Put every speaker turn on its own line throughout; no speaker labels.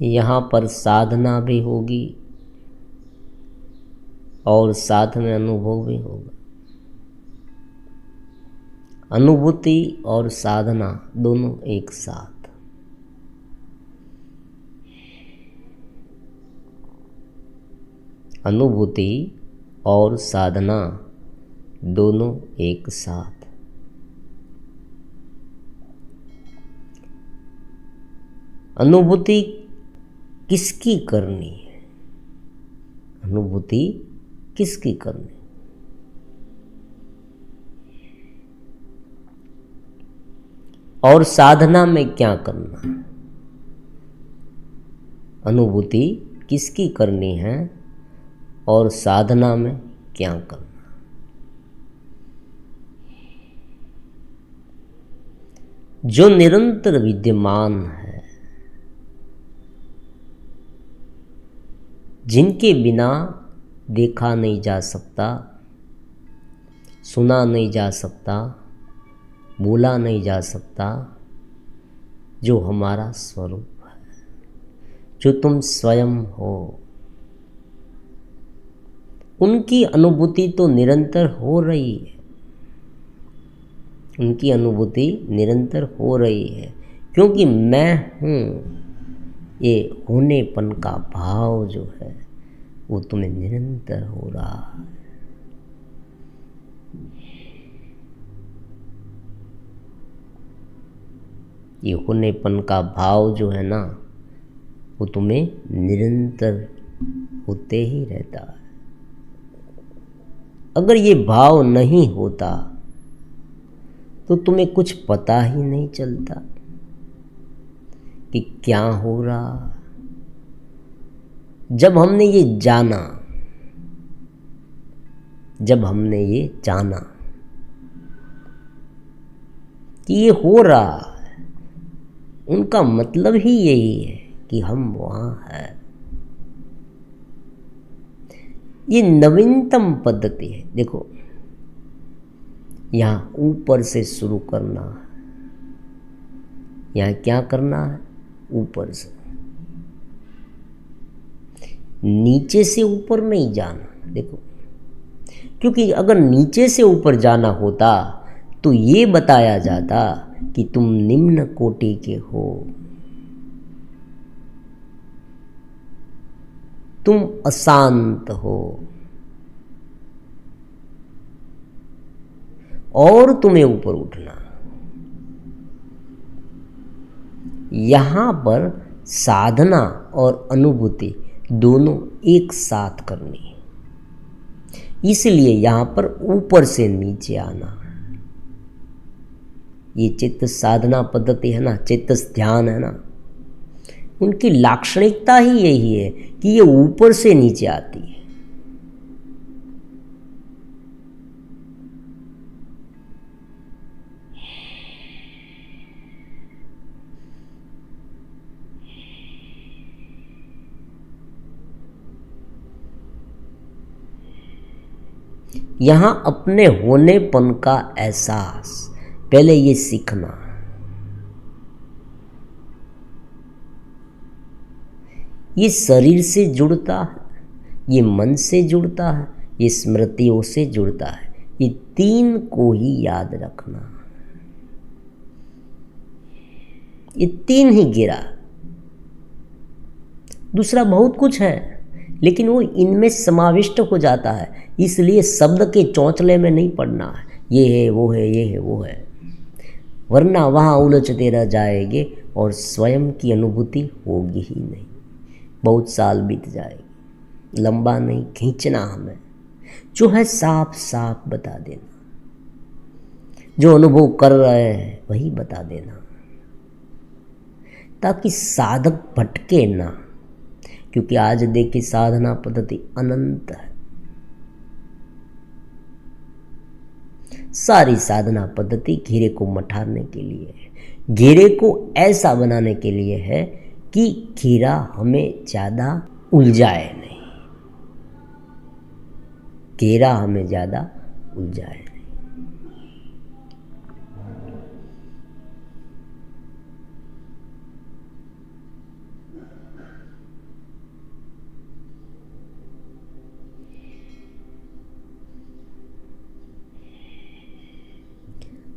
यहाँ पर साधना भी होगी और साथ में अनुभव भी होगा। अनुभूति और साधना दोनों एक साथ। अनुभूति और साधना दोनों एक साथ। अनुभूति किसकी करनी है? अनुभूति किसकी करनी? और साधना में क्या करना? अनुभूति किसकी करनी है और साधना में क्या करना? जो निरंतर विद्यमान है, जिनके बिना देखा नहीं जा सकता, सुना नहीं जा सकता, बोला नहीं जा सकता, जो हमारा स्वरूप है, जो तुम स्वयं हो, उनकी अनुभूति तो निरंतर हो रही है। उनकी अनुभूति निरंतर हो रही है, क्योंकि मैं हूँ, ये होनेपन का भाव जो है वो तुम्हें निरंतर हो रहा है। ये होनेपन का भाव जो है ना, वो तुम्हें निरंतर होते ही रहता है। अगर ये भाव नहीं होता तो तुम्हें कुछ पता ही नहीं चलता कि क्या हो रहा। जब हमने ये जाना, जब हमने ये जाना कि ये हो रहा है, उनका मतलब ही यही है कि हम वहाँ हैं। ये नवीनतम पद्धति है। देखो, यहाँ ऊपर से शुरू करना है। यहाँ क्या करना है? ऊपर से। नीचे से ऊपर नहीं जाना। देखो, क्योंकि अगर नीचे से ऊपर जाना होता तो ये बताया जाता कि तुम निम्न कोटि के हो, तुम अशांत हो और तुम्हें ऊपर उठना। यहाँ पर साधना और अनुभूति दोनों एक साथ करनी है। इसलिए यहाँ पर ऊपर से नीचे आना। ये चित्त साधना पद्धति है ना, चित्त ध्यान है ना, उनकी लाक्षणिकता ही यही है कि ये ऊपर से नीचे आती है। यहाँ अपने होनेपन का एहसास, पहले ये सीखना। ये शरीर से जुड़ता है, ये मन से जुड़ता है, ये स्मृतियों से जुड़ता है। ये तीन को ही याद रखना। ये तीन ही गिरा, दूसरा बहुत कुछ है लेकिन वो इनमें समाविष्ट हो जाता है। इसलिए शब्द के चौंचले में नहीं पड़ना है, ये है वो है, ये है वो है, वरना वहाँ उलझते रह जाएंगे और स्वयं की अनुभूति होगी ही नहीं। बहुत साल बीत जाएगी। लंबा नहीं खींचना हमें, जो है साफ साफ बता देना, जो अनुभव कर रहे हैं वही बता देना, ताकि साधक भटके ना। क्योंकि आज देखिए साधना पद्धति अनंत है। सारी साधना पद्धति घेरे को मठारने के लिए है, घेरे को ऐसा बनाने के लिए है कि घेरा हमें ज़्यादा उलझाए नहीं, घेरा हमें ज़्यादा उलझाए नहीं।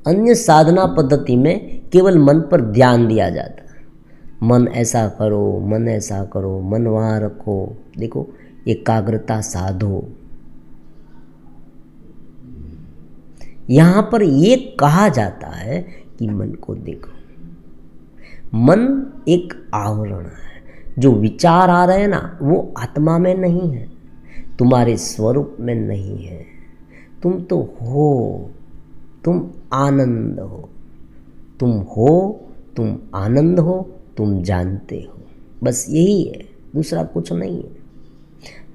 अन्य साधना पद्धति में केवल मन पर ध्यान दिया जाता है, मन ऐसा करो, मन ऐसा करो, मन वहाँ रखो, देखो एकाग्रता साधो। यहाँ पर ये कहा जाता है कि मन को देखो। मन एक आवरण है, जो विचार आ रहे हैं ना वो आत्मा में नहीं है, तुम्हारे स्वरूप में नहीं है। तुम तो हो, तुम आनंद हो, तुम हो, तुम आनंद हो, तुम जानते हो, बस यही है, दूसरा कुछ नहीं है।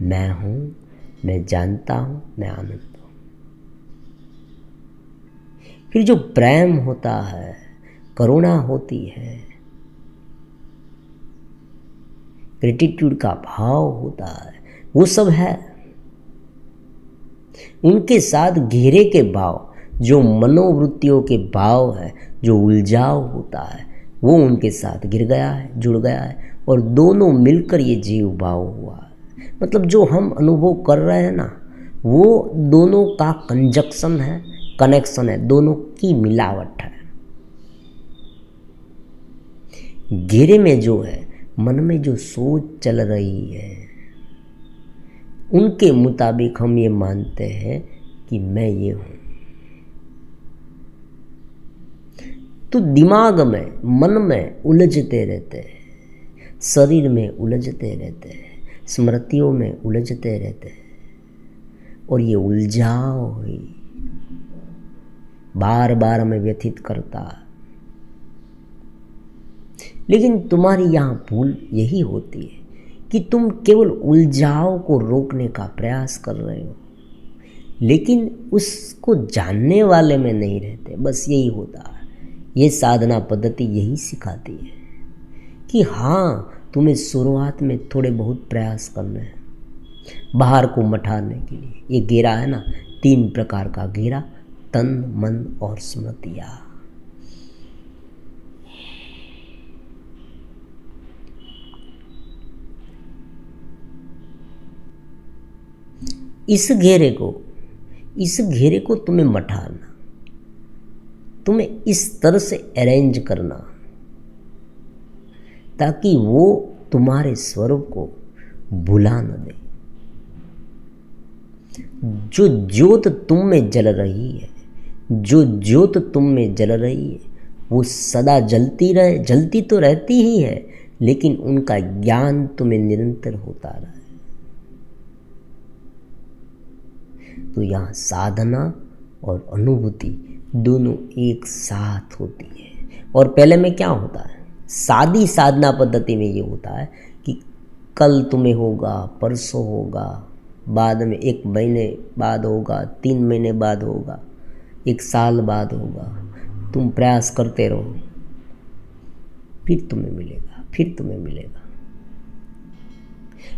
मैं हूँ, मैं जानता हूँ, मैं आनंद हूँ। फिर जो प्रेम होता है, करुणा होती है, ग्रेटिट्यूड का भाव होता है, वो सब है। उनके साथ घेरे के भाव, जो मनोवृत्तियों के भाव है, जो उलझाव होता है, वो उनके साथ गिर गया है, जुड़ गया है, और दोनों मिलकर ये जीव भाव हुआ है। मतलब जो हम अनुभव कर रहे हैं ना, वो दोनों का कंजक्शन है, कनेक्शन है, दोनों की मिलावट है। घेरे में जो है, मन में जो सोच चल रही है, उनके मुताबिक हम ये मानते हैं कि मैं ये हूँ। तो दिमाग में, मन में उलझते रहते हैं, शरीर में उलझते रहते हैं, स्मृतियों में उलझते रहते हैं, और ये उलझाव ही बार बार हमें व्यथित करता है। लेकिन तुम्हारी यहाँ भूल यही होती है कि तुम केवल उलझाव को रोकने का प्रयास कर रहे हो, लेकिन उसको जानने वाले में नहीं रहते। बस यही होता है। ये साधना पद्धति यही सिखाती है कि हाँ, तुम्हें शुरुआत में थोड़े बहुत प्रयास करने हैं बाहर को मटाने के लिए। ये घेरा है ना, 3 प्रकार का घेरा, तन, मन और स्मृतियाँ। इस घेरे को तुम्हें मटाना, तुम्हें इस तरह से अरेंज करना ताकि वो तुम्हारे स्वरूप को भुला न दे। जो ज्योत तुम में जल रही है, जो ज्योत तुम में जल रही है, वो सदा जलती तो रहती ही है, लेकिन उनका ज्ञान तुम्हें निरंतर होता रहा है। तो यहाँ साधना और अनुभूति दोनों एक साथ होती है। और पहले में क्या होता है, सादी साधना पद्धति में ये होता है कि कल तुम्हें होगा, परसों होगा, बाद में 1 महीने बाद होगा, 3 महीने बाद होगा, 1 साल बाद होगा। तुम प्रयास करते रहो, फिर तुम्हें मिलेगा, फिर तुम्हें मिलेगा।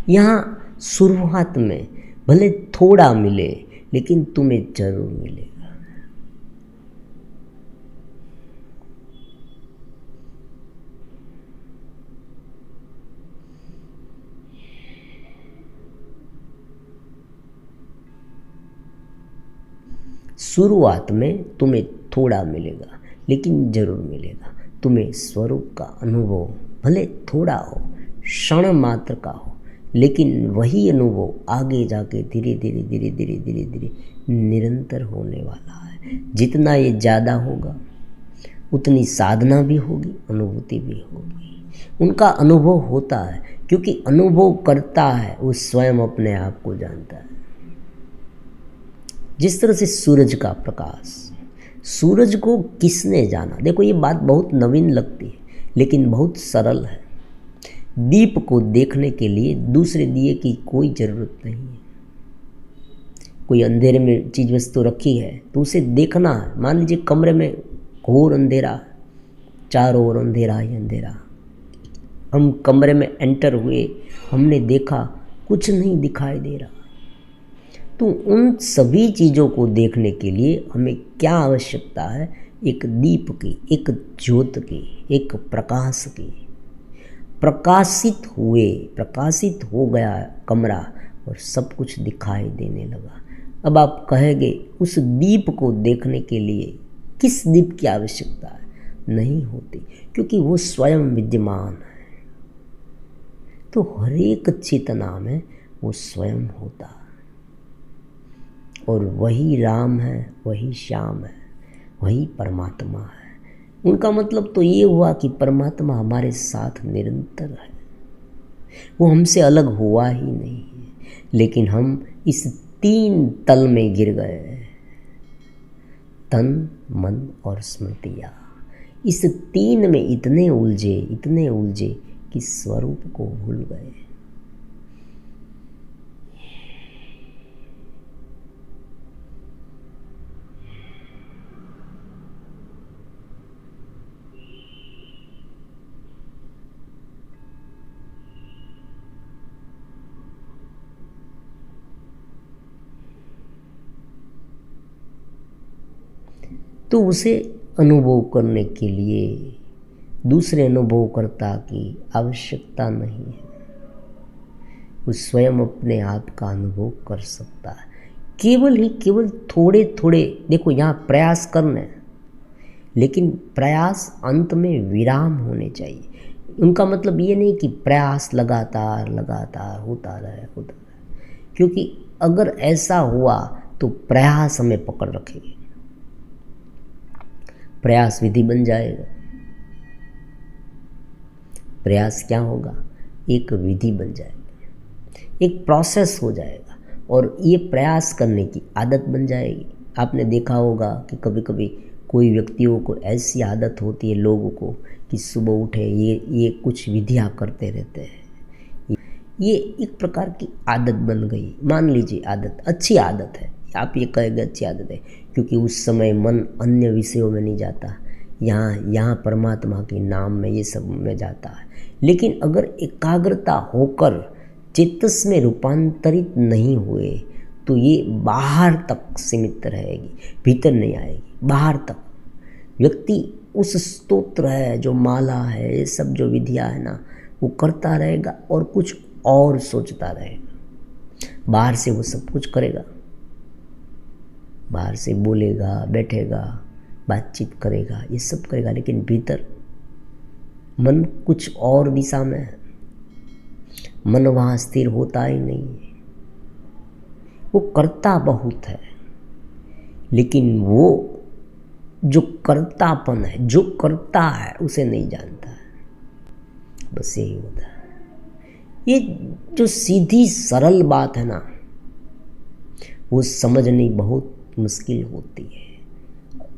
यहाँ शुरुआत में भले थोड़ा मिले, लेकिन तुम्हें जरूर मिलेगा। शुरुआत में तुम्हें थोड़ा मिलेगा, लेकिन जरूर मिलेगा। तुम्हें स्वरूप का अनुभव भले थोड़ा हो, क्षण मात्र का हो, लेकिन वही अनुभव आगे जाके धीरे धीरे धीरे धीरे धीरे धीरे निरंतर होने वाला है। जितना ये ज़्यादा होगा, उतनी साधना भी होगी, अनुभूति भी होगी। उनका अनुभव होता है, क्योंकि अनुभव करता है वो स्वयं अपने आप को जानता है। जिस तरह से सूरज का प्रकाश, सूरज को किसने जाना? देखो, ये बात बहुत नवीन लगती है, लेकिन बहुत सरल है। दीप को देखने के लिए दूसरे दिए की कोई ज़रूरत नहीं है। कोई अंधेरे में चीज़ वस्तु रखी है तो उसे देखना है। मान लीजिए कमरे में घोर अंधेरा, चारों ओर अंधेरा ही अंधेरा, हम कमरे में एंटर हुए, हमने देखा, कुछ नहीं दिखाई दे रहा। तो उन सभी चीज़ों को देखने के लिए हमें क्या आवश्यकता है? एक दीप की, एक ज्योत की, एक प्रकाश की। प्रकाशित हो गया कमरा और सब कुछ दिखाई देने लगा। अब आप कहेंगे उस दीप को देखने के लिए किस दीप की आवश्यकता है? नहीं होती, क्योंकि वो स्वयं विद्यमान है। तो हर एक चेतना में वो स्वयं होता है, और वही राम है, वही श्याम है, वही परमात्मा है। उनका मतलब तो ये हुआ कि परमात्मा हमारे साथ निरंतर है, वो हमसे अलग हुआ ही नहीं है। लेकिन हम इस 3 तल में गिर गए, तन, मन और स्मृतियाँ। इस 3 में इतने उलझे कि स्वरूप को भूल गए। तो उसे अनुभव करने के लिए दूसरे अनुभवकर्ता की आवश्यकता नहीं है, वो स्वयं अपने आप का अनुभव कर सकता है। केवल थोड़े थोड़े, देखो यहाँ प्रयास करना है, लेकिन प्रयास अंत में विराम होने चाहिए। उनका मतलब ये नहीं कि प्रयास लगातार होता रहे, क्योंकि अगर ऐसा हुआ तो प्रयास हमें पकड़ रखेगी। प्रयास विधि बन जाएगा। प्रयास क्या होगा? एक विधि बन जाएगी, एक प्रोसेस हो जाएगा, और ये प्रयास करने की आदत बन जाएगी। आपने देखा होगा कि कभी कभी कोई व्यक्तियों को ऐसी आदत होती है, लोगों को, कि सुबह उठे ये कुछ विधियाँ करते रहते हैं। ये एक प्रकार की आदत बन गई। मान लीजिए आदत अच्छी आदत है, आप ये कहेंगे अच्छी आदत है, क्योंकि उस समय मन अन्य विषयों में नहीं जाता, यहाँ परमात्मा के नाम में ये सब में जाता है। लेकिन अगर एकाग्रता होकर चेतस में रूपांतरित नहीं हुए तो ये बाहर तक सीमित रहेगी, भीतर नहीं आएगी, बाहर तक। व्यक्ति उस स्तोत्र है, जो माला है, ये सब जो विधियाँ है ना, वो करता रहेगा और कुछ और सोचता रहेगा। बाहर से वो सब कुछ करेगा, बाहर से बोलेगा, बैठेगा, बातचीत करेगा, ये सब करेगा, लेकिन भीतर मन कुछ और दिशा में है। मन वहाँ स्थिर होता ही नहीं है। वो करता बहुत है, लेकिन वो जो कर्तापन है, जो करता है, उसे नहीं जानता है। बस यही होता है। ये जो सीधी सरल बात है ना, वो समझनी बहुत मुश्किल होती है।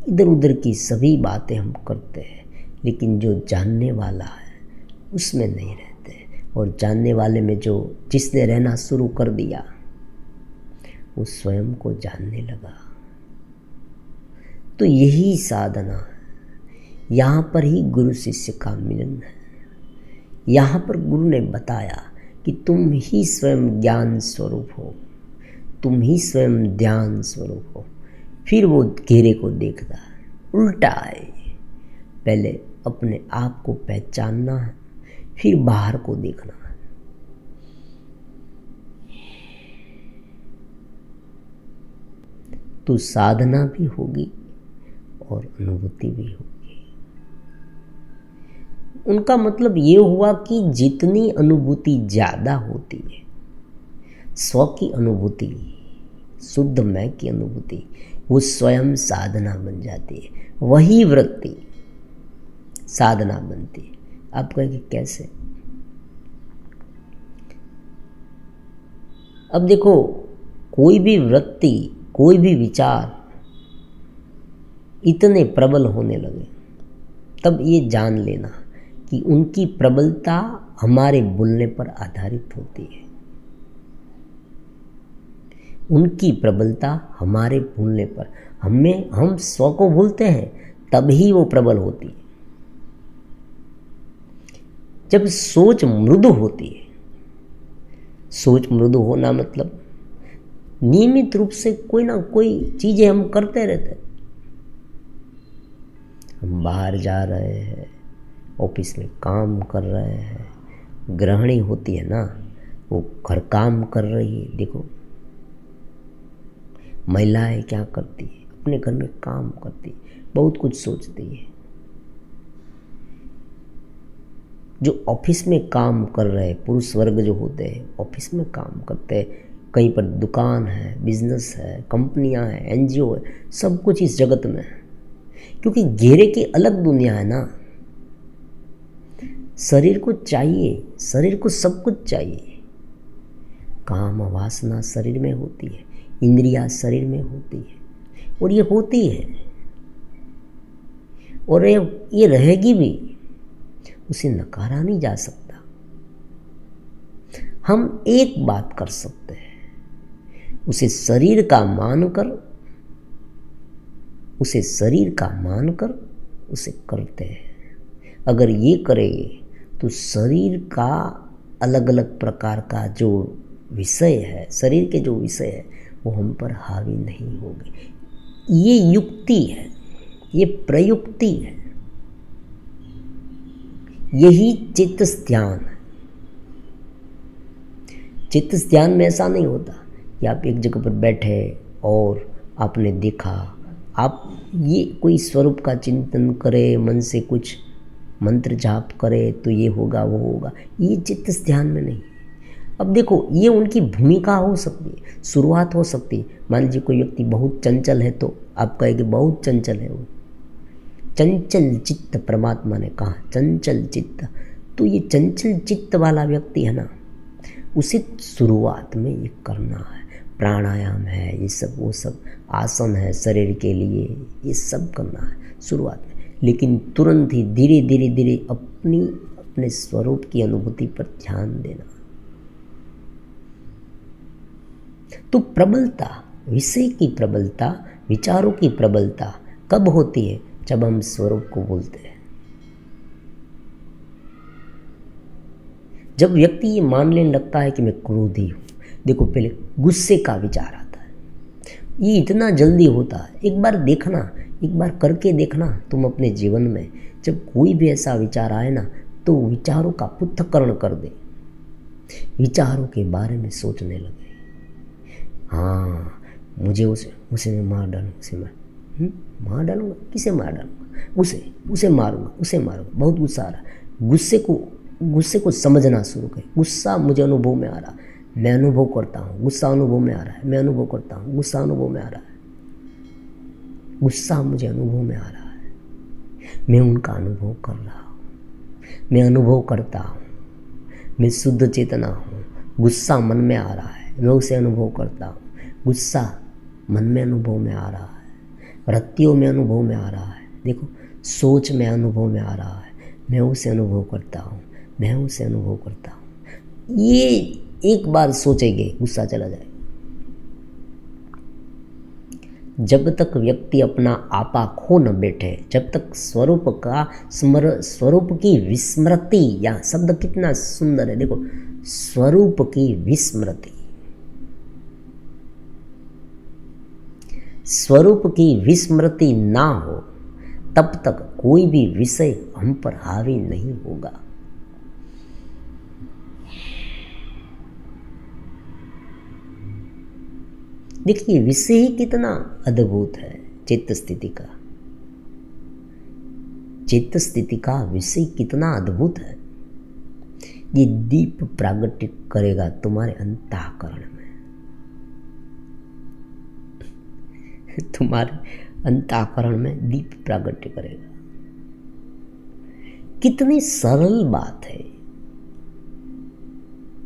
इधर उधर की सभी बातें हम करते हैं, लेकिन जो जानने वाला है उसमें नहीं रहते। और जानने वाले में जो जिसने रहना शुरू कर दिया, वो स्वयं को जानने लगा। तो यही साधना है। यहाँ पर ही गुरु शिष्य का मिलन है। यहाँ पर गुरु ने बताया कि तुम ही स्वयं ज्ञान स्वरूप हो, तुम ही स्वयं ध्यान स्वरूप हो। फिर वो घेरे को देखता है, उल्टा है। पहले अपने आप को पहचानना है, फिर बाहर को देखना है। तो साधना भी होगी और अनुभूति भी होगी। उनका मतलब ये हुआ कि जितनी अनुभूति ज़्यादा होती है, स्व की अनुभूति, शुद्ध मैं की अनुभूति, वो स्वयं साधना बन जाती है। वही वृत्ति साधना बनती है। आप कहेंगे कैसे? अब देखो, कोई भी वृत्ति, कोई भी विचार इतने प्रबल होने लगे, तब ये जान लेना कि उनकी प्रबलता हमारे भूलने पर आधारित होती है। उनकी प्रबलता हमारे भूलने पर, हम स्व को भूलते हैं, तभी वो प्रबल होती है। जब सोच मृदु होती है, सोच मृदु होना मतलब नियमित रूप से कोई ना कोई चीज़ें हम करते रहते हैं। हम बाहर जा रहे हैं, ऑफिस में काम कर रहे हैं, गृहिणी होती है ना, वो घर काम कर रही है। देखो महिलाएं क्या करती है, अपने घर में काम करती, बहुत कुछ सोचती है। जो ऑफिस में काम कर रहे पुरुष वर्ग जो होते हैं, ऑफिस में काम करते हैं, कहीं पर दुकान है, बिजनेस है, कंपनियां हैं, एनजीओ है, सब कुछ इस जगत में है, क्योंकि घेरे की अलग दुनिया है ना। शरीर को चाहिए, शरीर को सब कुछ चाहिए। काम वासना शरीर में होती है, इंद्रिया शरीर में होती है, और ये होती है और ये रहेगी भी, उसे नकारा नहीं जा सकता। हम एक बात कर सकते हैं, उसे शरीर का मानकर, उसे शरीर का मानकर उसे करते हैं। अगर ये करेंगे तो शरीर का अलग अलग प्रकार का जो विषय है, शरीर के जो विषय है, वो हम पर हावी नहीं होंगे। ये युक्ति है, ये प्रयुक्ति है, यही चित्त ध्यान है। चित्त ध्यान में ऐसा नहीं होता कि आप एक जगह पर बैठे और आपने देखा, आप ये कोई स्वरूप का चिंतन करे, मन से कुछ मंत्र जाप करे तो ये होगा वो होगा, ये चित्त ध्यान में नहीं। अब देखो, ये उनकी भूमिका हो सकती है, शुरुआत हो सकती है। मान लीजिए कोई व्यक्ति बहुत चंचल है, तो आप कहेंगे बहुत चंचल है वो, चंचल चित्त, परमात्मा ने कहा चंचल चित्त। तो ये चंचल चित्त वाला व्यक्ति है ना, उसे शुरुआत में ये करना है। प्राणायाम है, ये सब वो सब आसन है शरीर के लिए, ये सब करना है शुरुआत में। लेकिन तुरंत ही धीरे धीरे धीरे अपने स्वरूप की अनुभूति पर ध्यान देना। तो प्रबलता, विषय की प्रबलता, विचारों की प्रबलता कब होती है? जब हम स्वरूप को बोलते हैं। जब व्यक्ति ये मान लेने लगता है कि मैं क्रोधी हूँ। देखो, पहले गुस्से का विचार आता है, ये इतना जल्दी होता है। एक बार देखना, एक बार करके देखना तुम अपने जीवन में, जब कोई भी ऐसा विचार आए ना, तो विचारों का पृथक्करण कर दे, विचारों के बारे में सोचने लगे। हाँ, मुझे उसे मैं मार डालूँ, उसे मार डालूँगा, किसे मार डालूँगा, उसे मारूँगा, उसे मारूँगा। बहुत गुस्सा आ रहा, गुस्से को समझना शुरू करें। गुस्सा मुझे अनुभव में आ रहा, मैं अनुभव करता हूँ। गुस्सा अनुभव में आ रहा है, मैं अनुभव करता हूँ। गुस्सा अनुभव में आ रहा है, गुस्सा मुझे अनुभव में आ रहा है, मैं उनका अनुभव कर रहा हूँ, मैं अनुभव करता हूँ, मैं शुद्ध चेतना हूँ। गुस्सा मन में आ रहा है, मैं उसे अनुभव करता हूँ। गुस्सा मन में अनुभव में आ रहा है, वृत्तियों में अनुभव में आ रहा है। देखो, सोच में अनुभव में आ रहा है, मैं उसे अनुभव करता हूँ, मैं उसे अनुभव करता हूँ। ये एक बार सोचेंगे, गुस्सा चला जाएगा। जब तक व्यक्ति अपना आपा खो न बैठे, जब तक स्वरूप की विस्मृति, या शब्द कितना सुंदर है, देखो, स्वरूप की विस्मृति, स्वरूप की विस्मृति ना हो, तब तक कोई भी विषय हम पर हावी नहीं होगा। देखिए, विषय ही कितना अद्भुत है चित्त स्थिति का। चित्त स्थिति का विषय कितना अद्भुत है। ये दीप प्रागट्य करेगा तुम्हारे अंतःकरण में, तुम्हारे अंतःकरण में दीप प्रागट्य करेगा। कितनी सरल बात है।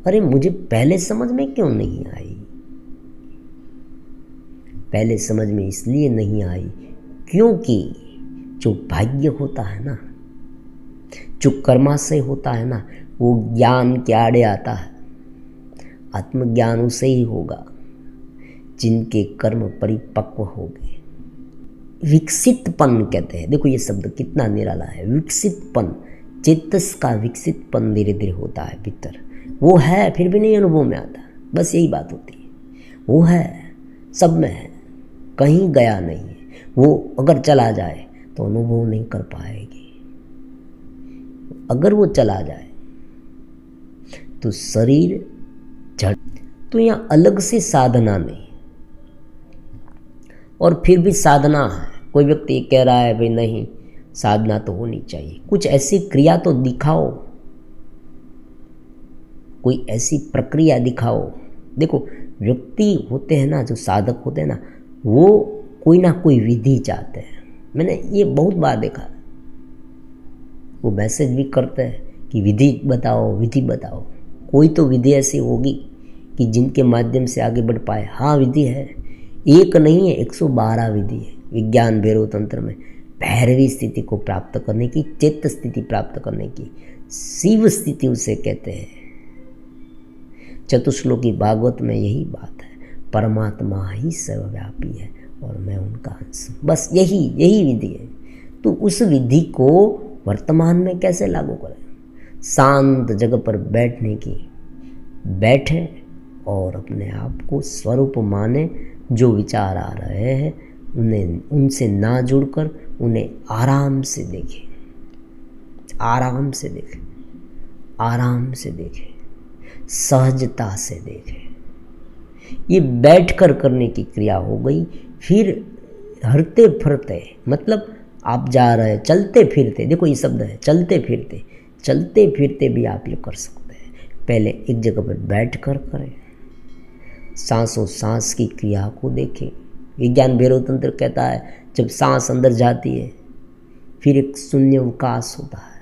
अरे, मुझे पहले समझ में क्यों नहीं आई? पहले समझ में इसलिए नहीं आई क्योंकि जो भाग्य होता है ना, जो कर्माशय होता है ना, वो ज्ञान के आड़े आता है। आत्मज्ञान उसे ही होगा जिनके कर्म परिपक्व हो गए। विकसितपन कहते हैं। देखो, ये शब्द कितना निराला है, विकसितपन। चेतस का विकसितपन धीरे धीरे होता है भीतर। वो है, फिर भी नहीं अनुभव में आता। बस यही बात होती है। वो है, सब में है, कहीं गया नहीं है। वो अगर चला जाए तो अनुभव नहीं कर पाएगी। अगर वो चला जाए तो शरीर जड़। तो यहाँ अलग से साधना नहीं, और फिर भी साधना है। कोई व्यक्ति कह रहा है भाई नहीं, साधना तो होनी चाहिए, कुछ ऐसी क्रिया तो दिखाओ, कोई ऐसी प्रक्रिया दिखाओ। देखो व्यक्ति होते हैं ना, जो साधक होते हैं ना, वो कोई ना कोई विधि चाहते हैं। मैंने ये बहुत बार देखा, वो मैसेज भी करते हैं कि विधि बताओ, विधि बताओ। कोई तो विधि ऐसी होगी कि जिनके माध्यम से आगे बढ़ पाए। हाँ विधि है, एक नहीं है, 112 विधि है विज्ञान भैरव तंत्र में। भैरवी स्थिति को प्राप्त करने की, चेत स्थिति प्राप्त करने की, शिव स्थिति उसे कहते हैं। चतुश्लोकी भागवत में यही बात है, परमात्मा ही सर्वव्यापी है और मैं उनका अंश हूँ। बस यही विधि है। तो उस विधि को वर्तमान में कैसे लागू करें? शांत जगह पर बैठे और अपने आप को स्वरूप माने। जो विचार आ रहे हैं उनसे ना जुड़कर उन्हें आराम से देखें, आराम से देखें, आराम से देखें, सहजता से देखें। ये बैठकर करने की क्रिया हो गई। फिर हरते फरते, मतलब आप जा रहे हैं चलते फिरते, देखो ये शब्द है चलते फिरते भी आप ये कर सकते हैं। पहले एक जगह पर बैठ कर करें, सांसों सांस की क्रिया को देखें। विज्ञान भैरव तंत्र कहता है जब सांस अंदर जाती है फिर एक शून्य अवकाश होता है,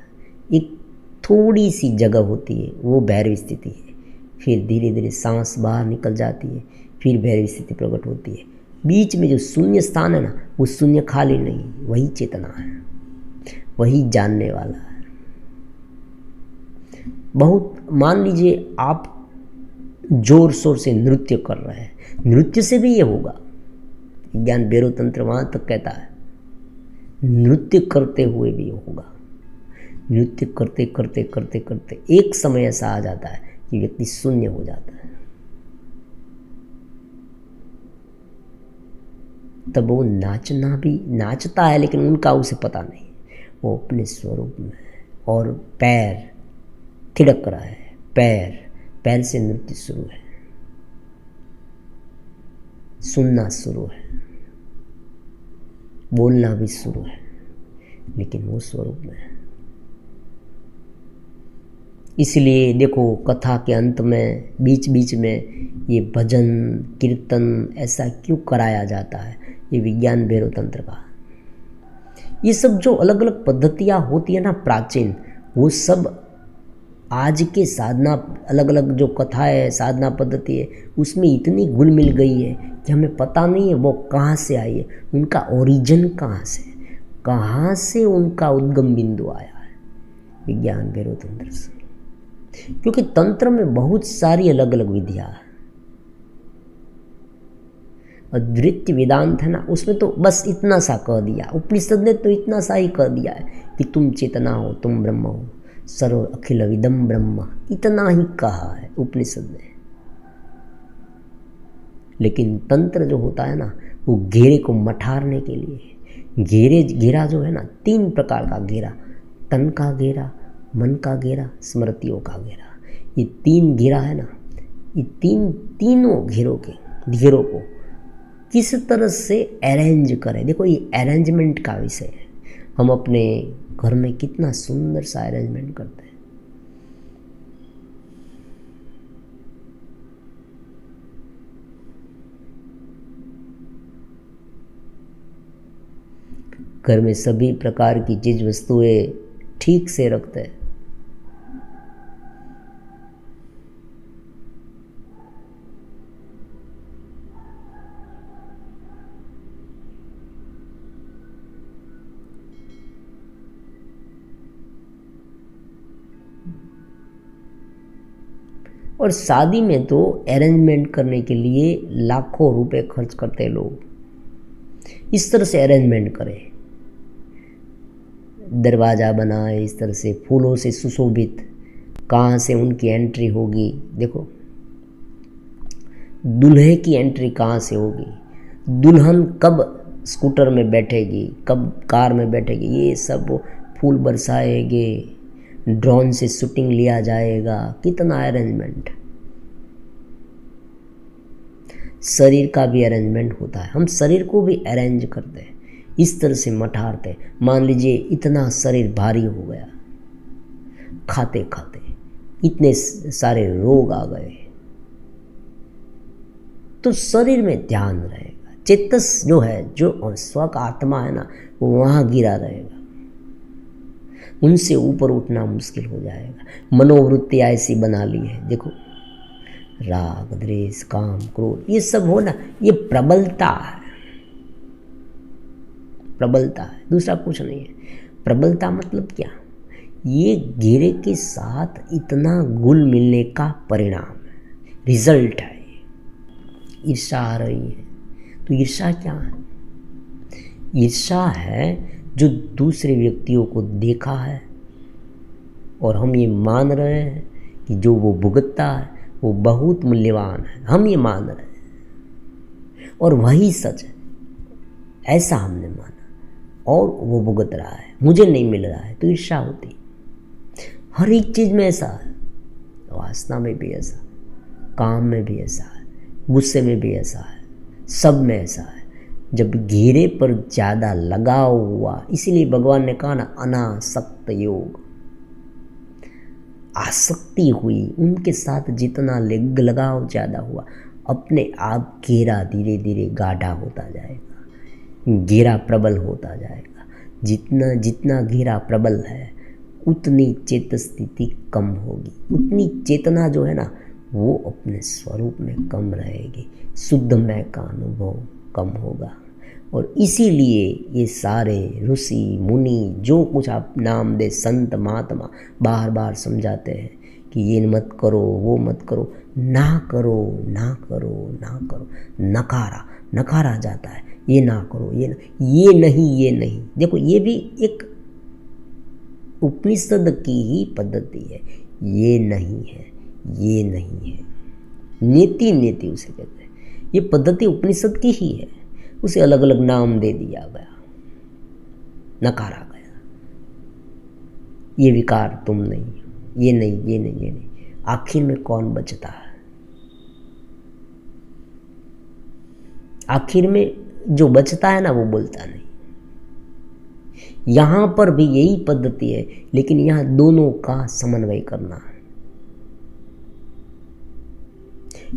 एक थोड़ी सी जगह होती है, वो भैरवी स्थिति है। फिर धीरे धीरे सांस बाहर निकल जाती है, फिर भैरवी स्थिति प्रकट होती है। बीच में जो शून्य स्थान है ना, वो शून्य खाली नहीं, वही चेतना है, वही जानने वाला है। बहुत मान लीजिए आप जोर शोर से नृत्य कर रहे हैं, नृत्य से भी ये होगा। विज्ञान भैरव तंत्र वहाँ तक कहता है नृत्य करते हुए भी होगा। नृत्य करते करते करते करते एक समय ऐसा आ जाता है कि व्यक्ति शून्य हो जाता है। तब वो नाचना भी नाचता है, लेकिन उनका उसे पता नहीं, वो अपने स्वरूप में है। और पैर थिड़क रहा है, पैर से नृत्य शुरू है, सुनना शुरू है, बोलना भी शुरू है, लेकिन वो स्वरूप में है। इसलिए देखो कथा के अंत में बीच बीच में ये भजन कीर्तन ऐसा क्यों कराया जाता है? ये विज्ञान भैरव तंत्र का, ये सब जो अलग अलग पद्धतियाँ होती है ना प्राचीन, वो सब आज के साधना, अलग अलग जो कथा है, साधना पद्धति है, उसमें इतनी घुल मिल गई है कि हमें पता नहीं है वो कहाँ से आई है, उनका ओरिजिन कहाँ से उनका उद्गम बिंदु आया है विज्ञान भैरव तंत्र से। क्योंकि तंत्र में बहुत सारी अलग अलग विधियाँ हैं। अद्वैत वेदांत है ना, उसमें तो बस इतना सा कह दिया, उपनिषद ने तो इतना सा ही कह दिया है कि तुम चेतना हो, तुम ब्रह्म हो, सर्व अखिल विदम ब्रह्म, इतना ही कहा है उपनिषद ने। लेकिन तंत्र जो होता है ना, वो घेरे को मठारने के लिए, घेरा जो है ना, 3 प्रकार का घेरा, तन का घेरा, मन का घेरा, स्मृतियों का घेरा। ये 3 घेरा है ना, ये तीनों घेरों को किस तरह से अरेंज करें। देखो ये अरेंजमेंट का विषय है। हम अपने घर में कितना सुंदर सा अरेंजमेंट करते हैं। घर में सभी प्रकार की चीज वस्तुएं ठीक से रखते हैं। और शादी में तो अरेंजमेंट करने के लिए लाखों रुपए खर्च करते हैं लोग। इस तरह से अरेंजमेंट करें, दरवाज़ा बनाए इस तरह से फूलों से सुशोभित, कहाँ से उनकी एंट्री होगी, देखो दूल्हे की एंट्री कहाँ से होगी, दुल्हन कब स्कूटर में बैठेगी, कब कार में बैठेगी, ये सब फूल बरसाएंगे, ड्रोन से शूटिंग लिया जाएगा, कितना अरेंजमेंट। शरीर का भी अरेंजमेंट होता है, हम शरीर को भी अरेंज करते हैं, इस तरह से मठारते। मान लीजिए इतना शरीर भारी हो गया, खाते खाते इतने सारे रोग आ गए, तो शरीर में ध्यान रहेगा, चेतस जो है, जो स्व का आत्मा है ना, वो वहाँ गिरा रहेगा, उनसे ऊपर उठना मुश्किल हो जाएगा। मनोवृत्ति ऐसी बना ली है, देखो राग द्वेष काम क्रोध ये सब हो ना, ये प्रबलता है, प्रबलता है, दूसरा कुछ नहीं है। प्रबलता मतलब क्या? ये घेरे के साथ इतना घुल मिलने का परिणाम है, रिजल्ट है। ईर्षा आ रही है, तो ईर्षा क्या है? ईर्षा है जो दूसरे व्यक्तियों को देखा है और हम ये मान रहे हैं कि जो वो भुगतता है वो बहुत मूल्यवान है, हम ये मान रहे हैं और वही सच है, ऐसा हमने माना और वो भुगत रहा है, मुझे नहीं मिल रहा है, तो ईर्षा होती। हर एक चीज़ में ऐसा है, वासना में भी ऐसा, काम में भी ऐसा है, गुस्से में भी ऐसा है, सब में ऐसा है। जब घेरे पर ज़्यादा लगाव हुआ, इसीलिए भगवान ने कहा ना अनासक्त योग, आसक्ति हुई, उनके साथ जितना लगाव ज़्यादा हुआ, अपने आप घेरा धीरे धीरे गाढ़ा होता जाएगा, घेरा प्रबल होता जाएगा। जितना जितना घेरा प्रबल है उतनी चेत स्थिति कम होगी, उतनी चेतना जो है ना वो अपने स्वरूप में कम रहेगी, शुद्ध मैं का अनुभव कम होगा। और इसीलिए ये सारे ऋषि मुनि जो कुछ आप नाम दे, संत महात्मा बार बार समझाते हैं कि ये मत करो, वो मत करो, ना करो ना करो ना करो, नकारा नकारा जाता है, ये ना करो, ये नहीं, ये नहीं। देखो ये भी एक उपनिषद की ही पद्धति है, ये नहीं है, ये नहीं है, नीति नीति उसे कहते हैं। ये पद्धति उपनिषद की ही है, उसे अलग अलग नाम दे दिया गया, नकारा गया। ये विकार तुम नहीं, ये नहीं, ये नहीं, ये नहीं। आखिर में कौन बचता है? आखिर में जो बचता है ना वो बोलता नहीं। यहाँ पर भी यही पद्धति है, लेकिन यहाँ दोनों का समन्वय करना है।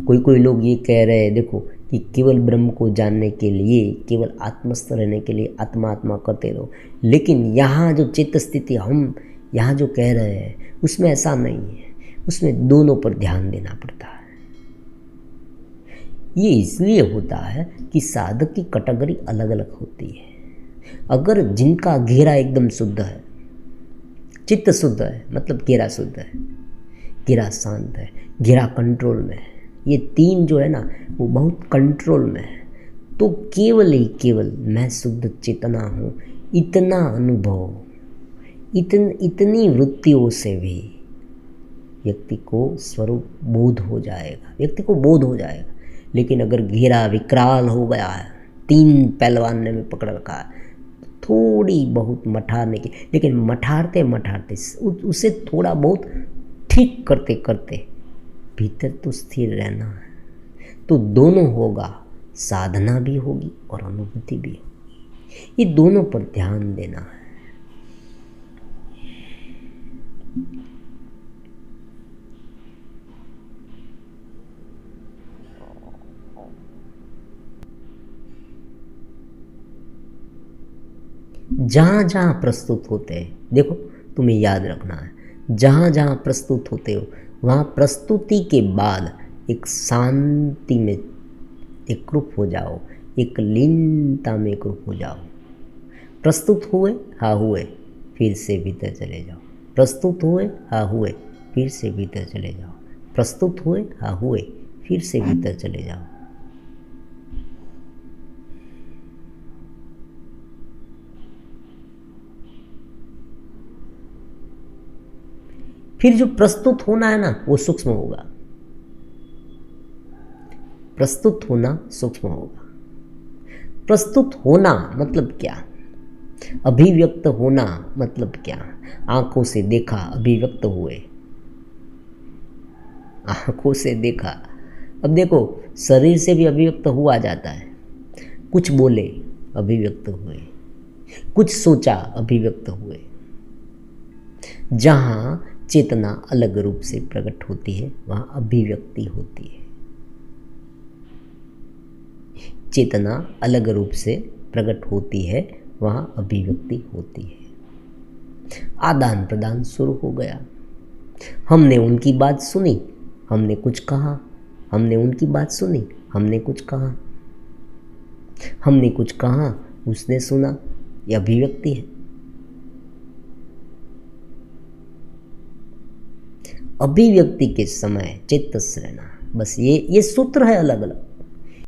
कोई लोग ये कह रहे हैं देखो कि केवल ब्रह्म को जानने के लिए, केवल आत्मस्थ रहने के लिए आत्मा आत्मा करते रहो, लेकिन यहाँ जो चित्त स्थिति हम यहाँ जो कह रहे हैं उसमें ऐसा नहीं है, उसमें दोनों पर ध्यान देना पड़ता है। ये इसलिए होता है कि साधक की कैटेगरी अलग अलग होती है। अगर जिनका घेरा एकदम शुद्ध है, चित्त शुद्ध है, मतलब घेरा शुद्ध है, घेरा शांत है, घेरा कंट्रोल में है, ये तीन जो है ना वो बहुत कंट्रोल में है, तो केवल ही केवल मैं शुद्ध चेतना हूँ, इतना अनुभव, इतनी वृत्तियों से भी व्यक्ति को स्वरूप बोध हो जाएगा, व्यक्ति को बोध हो जाएगा। लेकिन अगर घेरा विकराल हो गया है, तीन पहलवान ने में पकड़ रखा है, थोड़ी बहुत मठारने की, लेकिन मठारते मठारते उसे थोड़ा बहुत ठीक करते करते भीतर तो स्थिर रहना है, तो दोनों होगा, साधना भी होगी और अनुभूति भी होगी। ये दोनों पर ध्यान देना है। जहाँ जहाँ प्रस्तुत होते हैं, देखो तुम्हें याद रखना है, जहाँ जहाँ प्रस्तुत होते हो वहाँ प्रस्तुति के बाद एक शांति में एकरूप हो जाओ, एक लीनता में एकरूप हो जाओ। प्रस्तुत हुए हाँ हुए, फिर से भीतर चले जाओ। प्रस्तुत हुए हाँ हुए, फिर से भीतर चले जाओ। प्रस्तुत हुए हाँ हुए, फिर से भीतर चले जाओ। फिर जो प्रस्तुत होना है ना वो सूक्ष्म होगा, प्रस्तुत होना सूक्ष्म होगा। प्रस्तुत होना मतलब क्या? अभिव्यक्त होना मतलब क्या? आंखों से देखा, अभिव्यक्त हुए, आंखों से देखा, अब देखो, शरीर से भी अभिव्यक्त हुआ जाता है, कुछ बोले अभिव्यक्त हुए, कुछ सोचा अभिव्यक्त हुए। जहाँ चेतना अलग रूप से प्रकट होती है वहाँ अभिव्यक्ति होती है। चेतना अलग रूप से प्रकट होती है वहाँ अभिव्यक्ति होती है। आदान प्रदान शुरू हो गया। हमने उनकी बात सुनी, हमने कुछ कहा, हमने उनकी बात सुनी, हमने कुछ कहा, हमने कुछ कहा, उसने सुना, यह अभिव्यक्ति है। अभिव्यक्ति के समय चित्त रहना, बस ये सूत्र है अलग अलग।